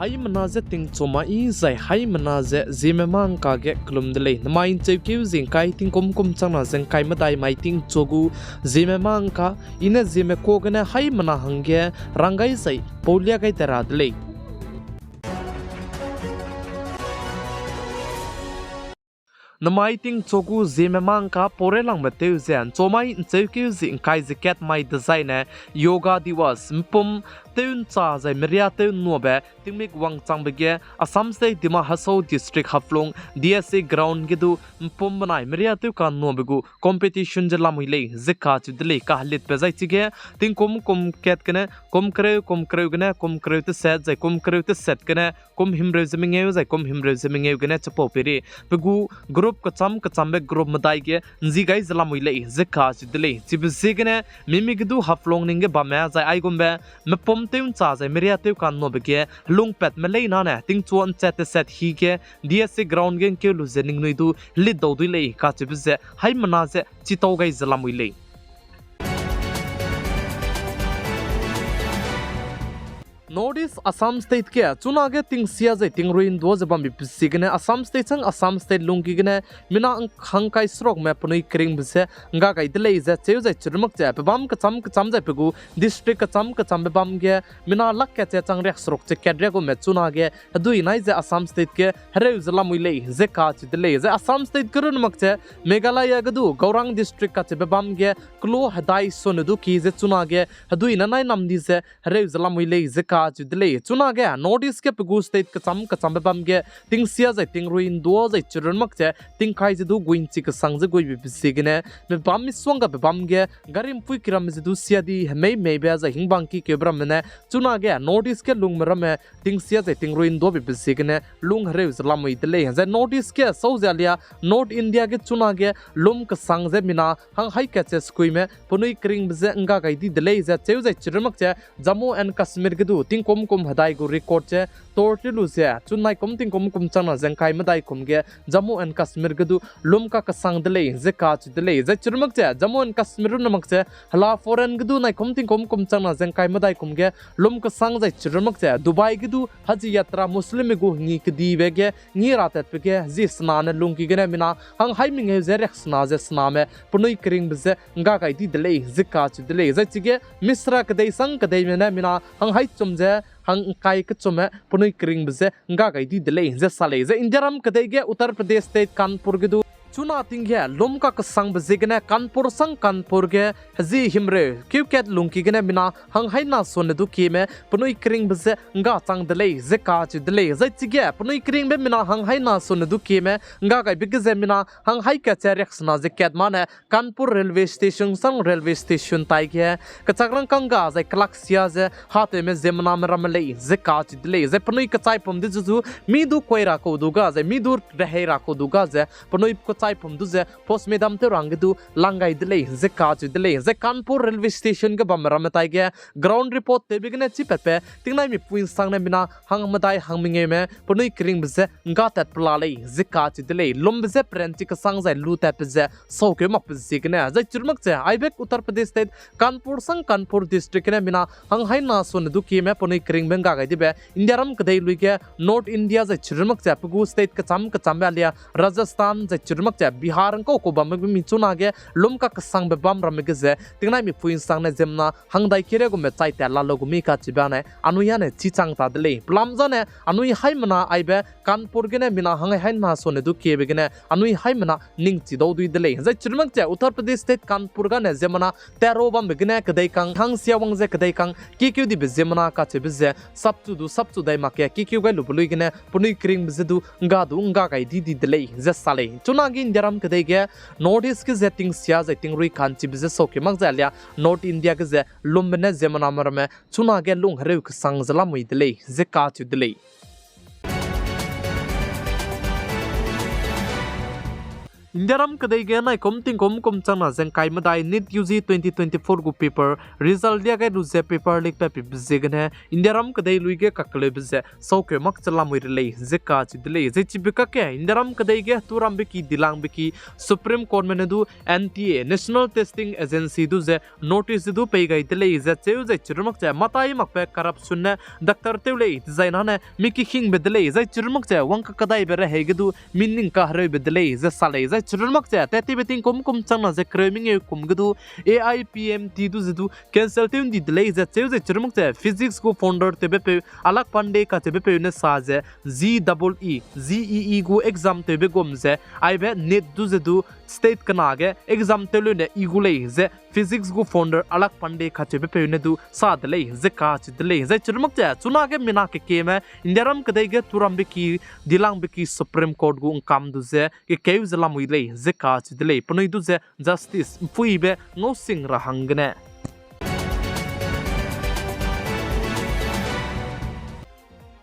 Haimanaze ting choma I zai haimanaze ZemeMaNka ge klumdele namain chewkiu zingkai ting kum changna zengkai madai mai ting chogu ZemeMaNka ina zeme kogane haimana hangge rangai sai polia kai teradle Namai ting chogu ZemeMaNka porelang mateu zen chomai chewkiu zingkai ziket mai design yoga diwas mpum Teun cha zai meria teun nuabe tingmik wang changbege Assam Dima hasoa district haflong DSA ground gidu mpom banai meria teu kan nuabegu competition jelamile zeka chudle ka halit pe zai chige ting kum ket kene kum kreu gene te set zai kum kreu te set kene kum Himraichak zai kum Himraichak gene chapo peri begu group ka cham be group madai ge nji gai jelamile zeka chudle chibse gene mimigidu haflong ninge bamya zai ai gombe mepom Teun cha zai meria teu kan no bege lungpet melei na ne ting chuan chat set hi ge DSC ground gen ke lu zening noi du lid do du lei ka chibze hai mana ze chitau gai zalamui lei Northeast Assam State ke chuna ge ting sia zai ting ruin do zabam bi sigene Assam State sang Assam State lungki gene mina khangkai srok map puni kring bse nga kai dele za cheu zai churmak cha bam ka cham zai pegu district ka cham bam ge mina lak ke chang rek srok che kedre go me chuna ge adui nai za Assam State ke hare zalamui lei ze ka chi dele za Assam State kurun mak che Meghalaya ga du Gaurang district ka che bam ge klo hadai son du ki ze chuna ge adui na nai nam di ze hare zalamui lei ze ka Chudle chuna ge notice ke pegu state ka cham bam ge ting sia zai ting ruin do zai churun mak che ting khai je du guin chi ka sang je goi bi sigene me bam mi swang ga bam ge garim pui kiram je du sia di mei be za hingbang ki ke bram ne chuna ge notice ke lung mera me ting sia zai ting ruin do bi sigene lung hre zlam oi dele za notice ke so zalia North India ge chuna ge lum ka sang je mina hang hai ka che skui me punui kring bze nga ga di dele za cheu zai churun mak che Jammu and Kashmir ge du ting kum hadai go record che torti lu se chunai ting kum chana zengkai madai kum ge Jammu and Kashmir ge du lum ka sang dele ze ka chu dele ze churmak che Jammu and Kashmir namak che hala foreign ge du nai ting kum chana zengkai madai kum ge lum ka sang zai churmak che Dubai ge du haji yatra muslim go ngi ke di ve ge ngi ratat pe ge ji snan lung ki ge ne mina hang hai ming ze rek sna ze sna me punoi kring bze nga kai di dele ze ka chu dele ze chige misra ke dei sang ke dei me ne mina hang hai chum hang kai ke chume punoi kring bze nga gai di dele ze sale ze indiaram kadai ge Uttar Pradesh state Kanpur ge du chuna tingge lomka ka sang bzigene kanpur ge hazi himre kyuket lungki gene mina hang haina son du kime punoi kring bze nga chang dele ze ka chi dele ze chige punoi kring be mina hang haina son du kime nga gai big ze mina hang hai ka che reksna ze ket mane Kanpur railway station sang railway station tai ge ka chagrang kanga ze klaksia ze hate me zemna meramle ze ka chi dele ze punoi ka chai pom de ju mi du koira ko duga ze mi dur rehera ko duga ze punoi ko chai pom du ze post medam te rang du langai dele ze ka chi dele ze Kanpur railway station ga bam ramatai ge ground report te bigne chi pepe tingnai mi puin sang na mina hang madai hang minge me punoi kring bze nga tat plale ze ka chi dele lom bze prenchi ka sang zai lu tap ze so ke mak bze gna ze churmak che Ahuibe Uttar Pradesh state Kanpur sang Kanpur district ne mina hang hai na son du ki me punoi kring benga ga dibe indiaram kadai lui ge North India ze churmak che pugu state ka cham alia Rajasthan ze churmak che Bihar ko bam mi chuna ge lom ka sang be bam ram ge ze tingnai mi puin sang na zemna hangdai kire go me chai ta la lo go mi ka chibane anuya ne chi chang ta dele plam jane anui hai mana aibe Kanpur ge ne mina hang hai na so ne du ke be ge ne anui hai mana ning chi do du dele ze churmak che Uttar Pradesh state Kanpur ga ne zemna tero bam be ge ne kadai kang hang sia wang ze kadai kang ki kyu di be zemna ka che be ze sap tu dai ma ke ki kyu ga lu bului ge ne punui kring be ze du nga kai di dele ze sale chuna gi indiaram kadai ge notice ke setting sia setting rui khan chi be ze so ke mak zalia North India ke ze lumbne zemana marme chuna ge lung hre k sang zala mui dele ze ka chu dele Indiaram kadai ge nai kom ting kom chana zeng kai madai NEET UG 2024 gu paper result dia ge ruze paper lik pe bzegene Indiaram kadai luige kakle bze sauke mak chala moi relei zeka chidle ze chibika ke Indiaram kadai ge turam biki dilang biki Supreme Court menedu NTA National Testing Agency du ze notice du pe gai dele ze cheu ze chirmak che matai mak pe corruption ne doctor teule design hane miki king bedele ze chirmak che wang kadai bere hegedu minning ka hre bedele ze sale ze chirmak che teti beting kom changna ze cramming e kumgdu AIPMT du zidu cancel teun di delay ze cheu ze chirmak che physics go founder tebe pe alak pande ka tebe pe ne sa ze ZEE go exam tebe gom ze aibe NEET du zidu state kana ge exam telu ne igule ze physics go founder alak pande ka tebe pe ne du sa delay ze ka chi delay ze chirmak che chuna ge mina ke keme Indiaram kadai ge turam biki dilang biki Supreme Court gu kam du ze ke keu zalam wi lei ze ka chi delay ponoi du ze justice fuibe no sing rahangne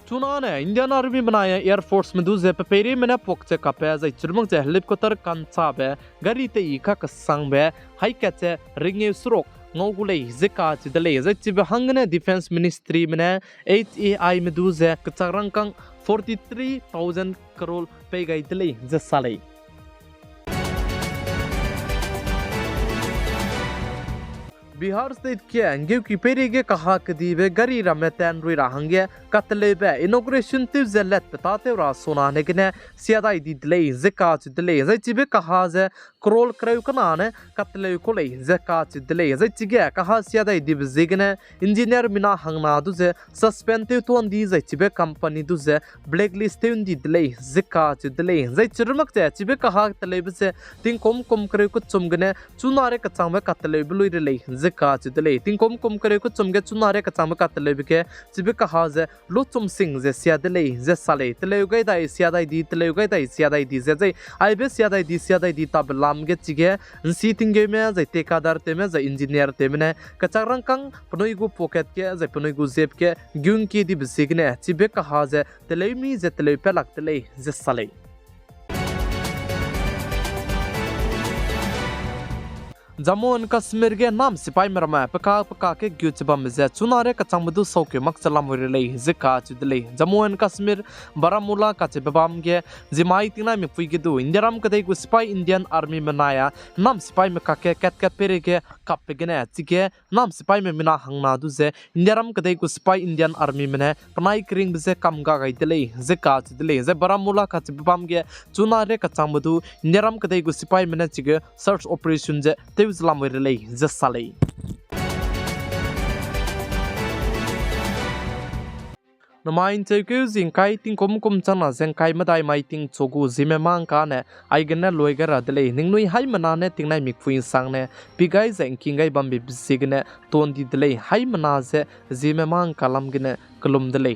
Chunane Indian Army banaya Air Force में दूसरे पेपरे में ना पोक्चे कापे जै चिरमंग जे helicopter कंचा बे गरी ते इका कसंग बे हाई कैचे रिंगे सुरोक ngogule zeka chidale zai chibe hangne defense ministry में HAI में दूसरे कचारंग कंग 43,000 करोड़ पे गई तले जसाले बिहार स्टेट के अंगेव की पेरेगे कहा कदीबे गरी रमेतन रुई रहंगे कतलेबे इनॉग्रेशन तिव जेलेट बताते रा सोनाने के ने सियादा दी दिले जकात दिले जे चिबे कहा जे क्रोल क्रेव कनाने कतले कोले जकात दिले जे चिगे कहा सियादा दी बजेगने इंजीनियर मिना हंगना दु जे सस्पेंड तो दी जे चिबे कंपनी दु जे ब्लैक लिस्ट दी दिले जकात दिले जे चिरमक जे चिबे कहा तलेबे से तिंग कोम क्रेव को चुमगने चुनारे कचांग में कतले बुलुई रे का चिदले तिंग कोम करे को चुमगे चुनारे का चाम का तले बिके चिबे कहा जे लो चुम सिंग जे सियादले जे साले तले गई दाई सियादाई दी तले गई दाई सियादाई दी जे आइबे सियादाई दी तब लामगे चिगे सी तिंगे में जे टेकादार ते में जे इंजीनियर ते में कचारंग कंग पनोई गु पॉकेट के जे पनोई गु जेब के ग्यून की दी बिसिगने चिबे कहा जे तले मी जे तले पे लगतले जे साले जम्मू एंड कश्मीर के नाम सिपाही मरमा पका के ग्युचबम जे चुनारे कचांगबदु सौके मक्चला मोरेले जिका चिदले जम्मू एंड कश्मीर बारामूला का चेबम के जिमाई तिना में फुइगेदु इंदिराम कदे गु सिपाही इंडियन आर्मी मनाया नाम सिपाही में काके कैट पेरे के कपगने चिके नाम सिपाही में मिना हंगना दु जे इंदिराम कदे गु सिपाही इंडियन आर्मी में पनाई क्रिंग जे कमगा गाइदले जिका चिदले जे बारामूला का चेबम के चुनारे कचांगबदु इंदिराम कदे गु सिपाही में चिगे सर्च ऑपरेशन जे Islam relay zasale Namain cheke zingkai ting kom chana zengkai madai mai ting chogu ZemeMaNka ne aigena loigara dele ningnui hai mana ne tingnai mikfuin sangne pigai zengkingai bambi bisigne tondi dele hai mana ze ZemeMaNka lamgine kolum dele